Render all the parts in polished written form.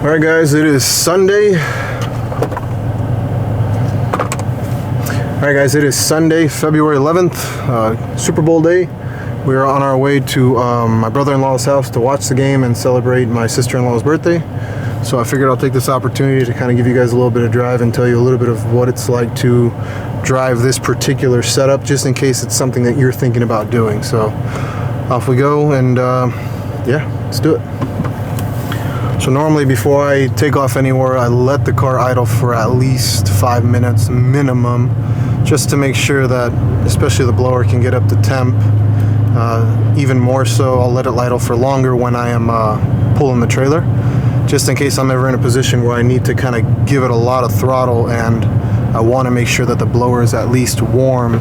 Alright guys, it is Sunday. February 11th, Super Bowl day. We are on our way to my brother-in-law's house to watch the game and celebrate my sister-in-law's birthday. So I figured I'll take this opportunity to kind of give you guys a little bit of drive and tell you a little bit of what it's like to drive this particular setup, just in case it's something that you're thinking about doing. So off we go, and yeah, let's do it. So normally before I take off anywhere, I let the car idle for at least 5 minutes minimum, just to make sure that especially the blower can get up to temp. Even more so, I'll let it idle for longer when I am pulling the trailer, just in case I'm ever in a position where I need to kind of give it a lot of throttle, and I want to make sure that the blower is at least warm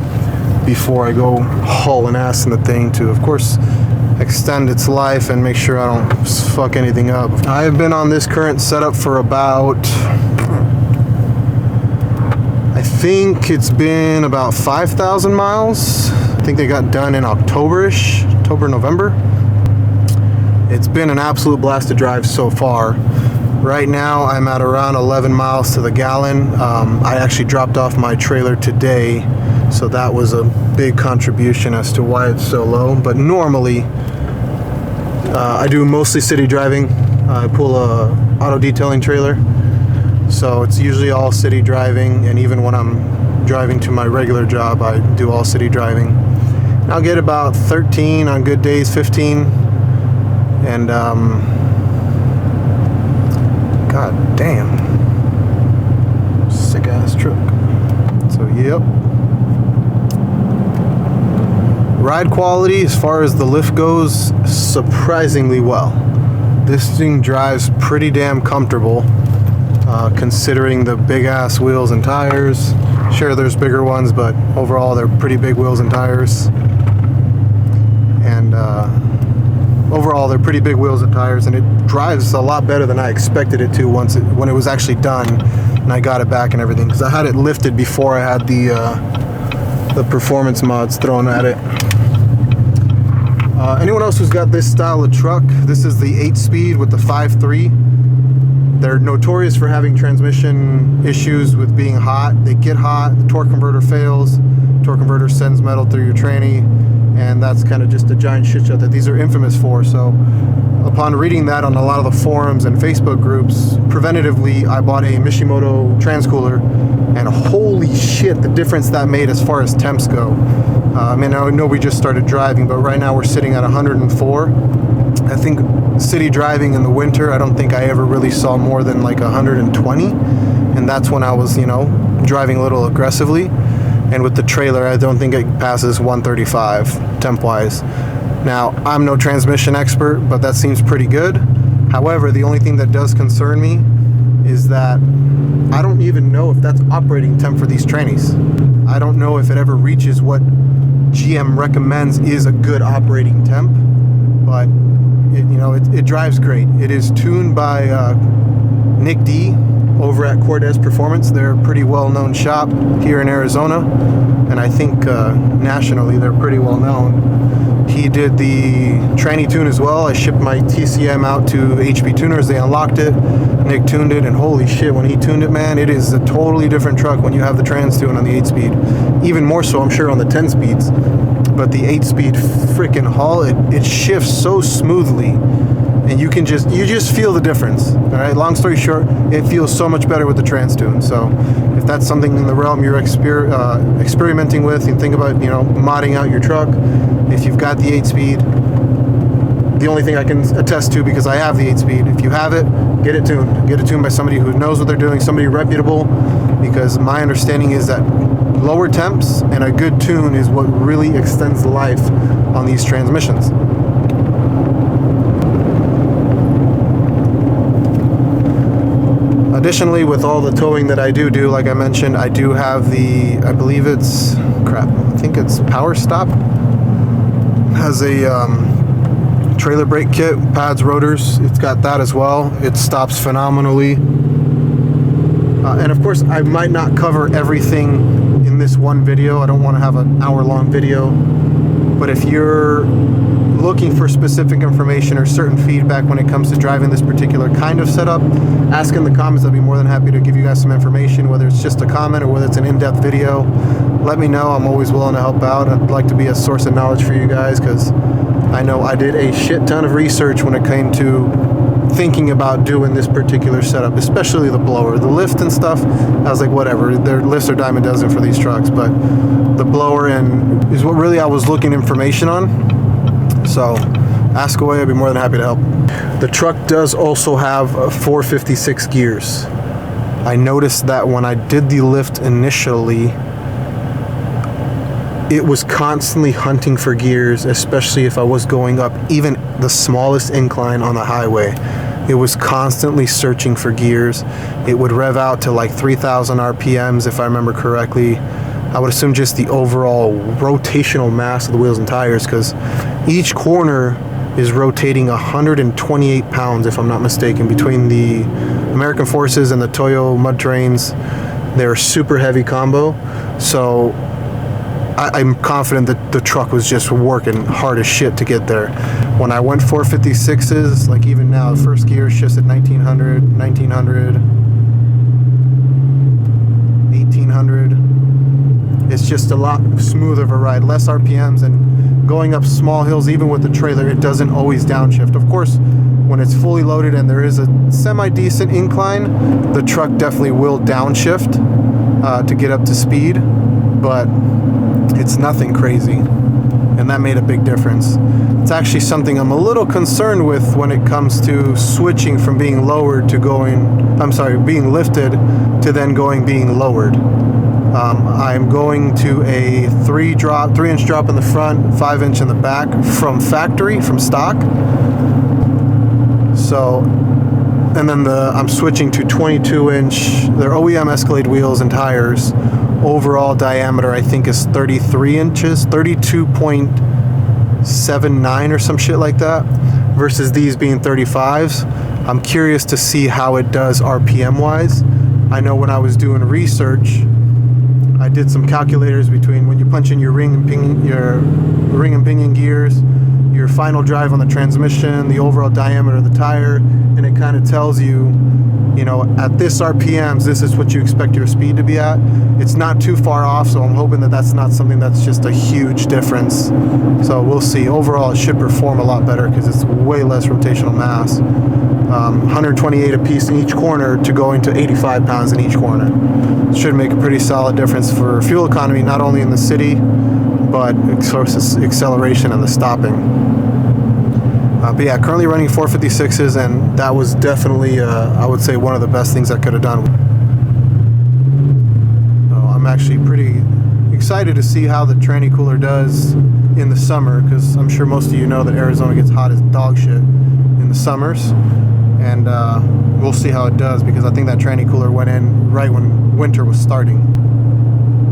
before I go hauling ass in the thing to, of course, extend its life and make sure I don't fuck anything up. I've been on this current setup for about, I think it's been about 5,000 miles. I think they got done in October-ish, October, November. It's been an absolute blast to drive so far. Right now I'm at around 11 miles to the gallon. I actually dropped off my trailer today, so that was a big contribution as to why it's so low. But normally I do mostly city driving. I pull a auto detailing trailer, so it's usually all city driving, and even when I'm driving to my regular job, I do all city driving. I'll get about 13 on good days, 15, and god damn, sick ass truck. So yep, ride quality as far as the lift goes, surprisingly well. This thing drives pretty damn comfortable, considering the big ass wheels and tires. Sure, there's bigger ones, but overall they're pretty big wheels and tires. And overall they're pretty big wheels and tires, and it drives a lot better than I expected it to when it was actually done and I got it back and everything, because I had it lifted before I had the performance mods thrown at it. Anyone else who's got this style of truck, this is the 8-speed with the 5.3. They're notorious for having transmission issues with being hot. They get hot, the torque converter fails, torque converter sends metal through your tranny, and that's kind of just a giant shit show that these are infamous for. So upon reading that on a lot of the forums and Facebook groups, preventatively I bought a Mishimoto transcooler, and holy shit, the difference that made as far as temps go. I mean, I know we just started driving, but right now we're sitting at 104. I think city driving in the winter, I don't think I ever really saw more than like 120, and that's when I was, you know, driving a little aggressively. And with the trailer, I don't think it passes 135 temp-wise. Now, I'm no transmission expert, but that seems pretty good. However, the only thing that does concern me is that I don't even know if that's operating temp for these trannies. I don't know if it ever reaches what GM recommends is a good operating temp, but it drives great. It is tuned by Nick D over at Cordes Performance. They're a pretty well-known shop here in Arizona, and I think nationally they're pretty well known. He did the tranny tune as well. I shipped my TCM out to HP Tuners. They unlocked it. Nick tuned it, and holy shit, when he tuned it, man, it is a totally different truck when you have the trans tune on the 8-speed. Even more so, I'm sure, on the 10 speeds. But the 8-speed freaking haul, it shifts so smoothly, and you just feel the difference. All right, long story short, it feels so much better with the trans tune. So if that's something in the realm you're experimenting with, and think about, modding out your truck, if you've got the 8-speed, the only thing I can attest to, because I have the 8-speed, if you have it, get it tuned. Get it tuned by somebody who knows what they're doing, somebody reputable, because my understanding is that lower temps and a good tune is what really extends the life on these transmissions. Additionally, with all the towing that I do, like I mentioned, I do have the, I believe it's, I think it's Power Stop. Has a trailer brake kit, pads, rotors. It's got that as well. It stops phenomenally. And of course, I might not cover everything in this one video. I don't want to have an hour-long video. But if you're looking for specific information or certain feedback when it comes to driving this particular kind of setup, ask in the comments. I'd be more than happy to give you guys some information, whether it's just a comment or whether it's an in-depth video. Let me know. I'm always willing to help out. I'd like to be a source of knowledge for you guys, because I know I did a shit ton of research when it came to thinking about doing this particular setup, especially the blower. The lift and stuff, I was like, whatever, their lifts are dime a dozen for these trucks, but the blower and is what really I was looking information on. So ask away, I'd be more than happy to help. The truck does also have 456 gears. I noticed that when I did the lift initially, it was constantly hunting for gears, especially if I was going up even the smallest incline on the highway. It was constantly searching for gears. It would rev out to like 3,000 RPMs, if I remember correctly. I would assume just the overall rotational mass of the wheels and tires, because each corner is rotating 128 pounds, if I'm not mistaken, between the American Forces and the Toyo mud terrains. They're a super heavy combo. So I'm confident that the truck was just working hard as shit to get there. When I went 456s, like even now, the first gear shifts at 1900, 1900, 1800. It's just a lot smoother of a ride, less RPMs, and going up small hills, even with the trailer, it doesn't always downshift. Of course, when it's fully loaded and there is a semi-decent incline, the truck definitely will downshift to get up to speed, but it's nothing crazy, and that made a big difference. It's actually something I'm a little concerned with when it comes to switching from being lowered to being lifted to then being lowered. I'm going to a 3-inch drop in the front, 5-inch in the back from factory, from stock. So, and then I'm switching to 22-inch, they're OEM Escalade wheels and tires. Overall diameter, I think, is 33 inches, 32.79 or some shit like that, versus these being 35s. I'm curious to see how it does RPM wise. I know when I was doing research, I did some calculators between when you punch in your ring and pinion gears, your final drive on the transmission, the overall diameter of the tire, and it kind of tells you, you know, at this RPMs, this is what you expect your speed to be at. It's not too far off, so I'm hoping that that's not something that's just a huge difference. So we'll see. Overall, it should perform a lot better because it's way less rotational mass. 128 apiece in each corner to going to 85 pounds in each corner. Should make a pretty solid difference for fuel economy, not only in the city, but acceleration and the stopping. But yeah, currently running 456s, and that was definitely, I would say, one of the best things I could have done. So I'm actually pretty excited to see how the tranny cooler does in the summer, because I'm sure most of you know that Arizona gets hot as dog shit in the summers, and we'll see how it does, because I think that tranny cooler went in right when winter was starting.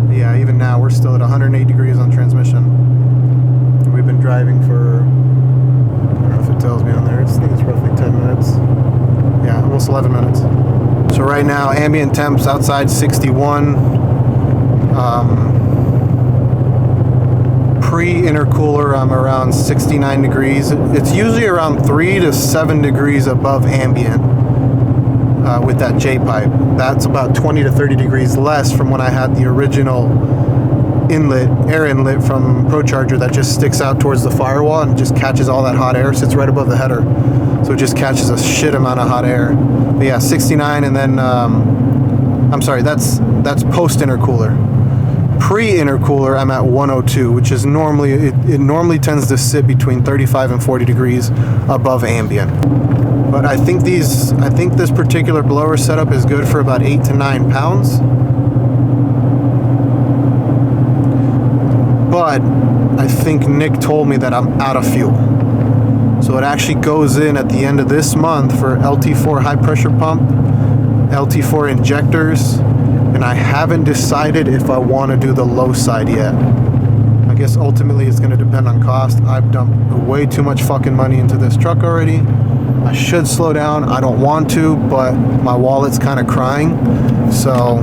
But yeah, even now we're still at 108 degrees on transmission. We've been driving for, it tells me on there, I think it's roughly 10 minutes. Yeah, almost 11 minutes. So right now, ambient temps outside 61. Pre-intercooler, I'm around 69 degrees. It's usually around 3 to 7 degrees above ambient with that J-pipe. That's about 20 to 30 degrees less from when I had the original air inlet from Procharger that just sticks out towards the firewall and just catches all that hot air. Sits right above the header, so it just catches a shit amount of hot air. But yeah, 69, and then I'm sorry, that's post intercooler. Pre-intercooler, I'm at 102, which is normally it normally tends to sit between 35 and 40 degrees above ambient. But I think this particular blower setup is good for about 8 to 9 pounds. But I think Nick told me that I'm out of fuel. So it actually goes in at the end of this month for LT4 high pressure pump, LT4 injectors, and I haven't decided if I want to do the low side yet. I guess ultimately it's going to depend on cost. I've dumped way too much fucking money into this truck already. I should slow down. I don't want to, but my wallet's kind of crying. So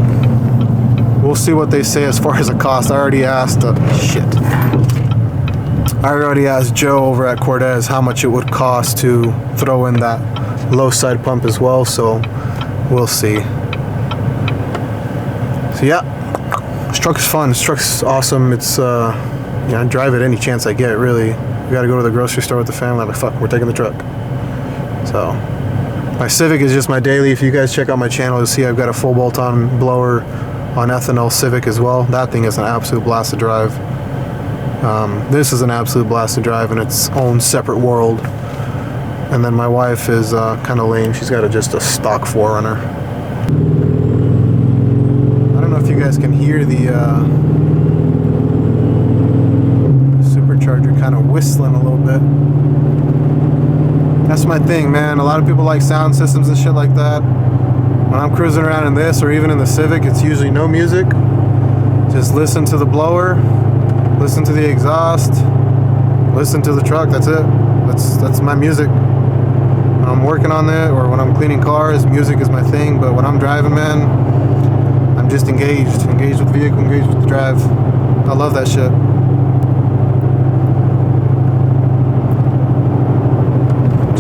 we'll see what they say as far as the cost. I already asked. Shit. I already asked Joe over at Cortez how much it would cost to throw in that low side pump as well, so we'll see. So yeah, this truck is fun. This truck's awesome. It's I drive it any chance I get, really. We gotta go to the grocery store with the family. I'm like, fuck, we're taking the truck. So my Civic is just my daily. If you guys check out my channel, you'll see I've got a full bolt-on blower on ethanol Civic as well. That thing is an absolute blast to drive. This is an absolute blast to drive in its own separate world. And then my wife is kind of lame. She's got just a stock 4Runner. I don't know if you guys can hear the supercharger kind of whistling a little bit. That's my thing, man. A lot of people like sound systems and shit like that. When I'm cruising around in this or even in the Civic, it's usually no music. Just listen to the blower, listen to the exhaust, listen to the truck. That's it. That's my music. When I'm working on it or when I'm cleaning cars, music is my thing. But when I'm driving, man, I'm just engaged with the vehicle, engaged with the drive. I love that shit.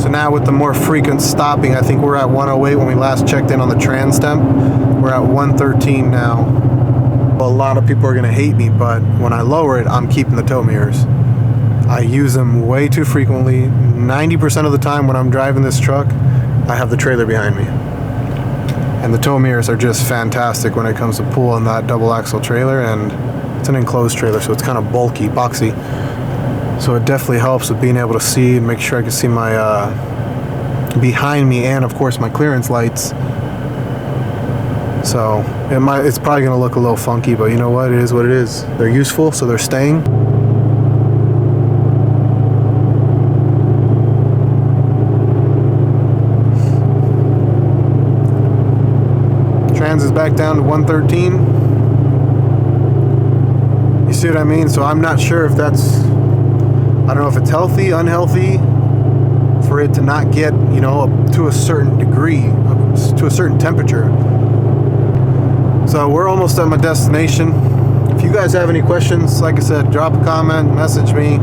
So now with the more frequent stopping, I think we're at 108 when we last checked in on the trans temp. We're at 113 now. Well, a lot of people are gonna hate me, but when I lower it, I'm keeping the tow mirrors. I use them way too frequently. 90% of the time when I'm driving this truck, I have the trailer behind me. And the tow mirrors are just fantastic when it comes to pulling that double axle trailer, and it's an enclosed trailer, so it's kind of bulky, boxy. So it definitely helps with being able to see and make sure I can see my behind me and of course my clearance lights. So it's probably going to look a little funky, but you know what? It is what it is. They're useful, so they're staying. Trans is back down to 113. You see what I mean? So I'm not sure if that's, I don't know if it's healthy, unhealthy for it to not get, up to a certain degree, to a certain temperature. So we're almost at my destination. If you guys have any questions, like I said, drop a comment, message me.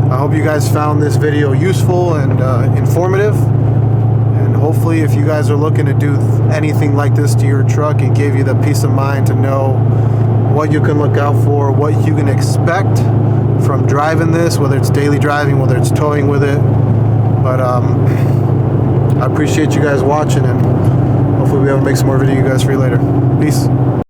I hope you guys found this video useful and informative. And hopefully if you guys are looking to do anything like this to your truck, it gave you the peace of mind to know what you can look out for, what you can expect from driving this, whether it's daily driving, whether it's towing with it. But I appreciate you guys watching, and hopefully we'll be able to make some more video you guys for you later. Peace.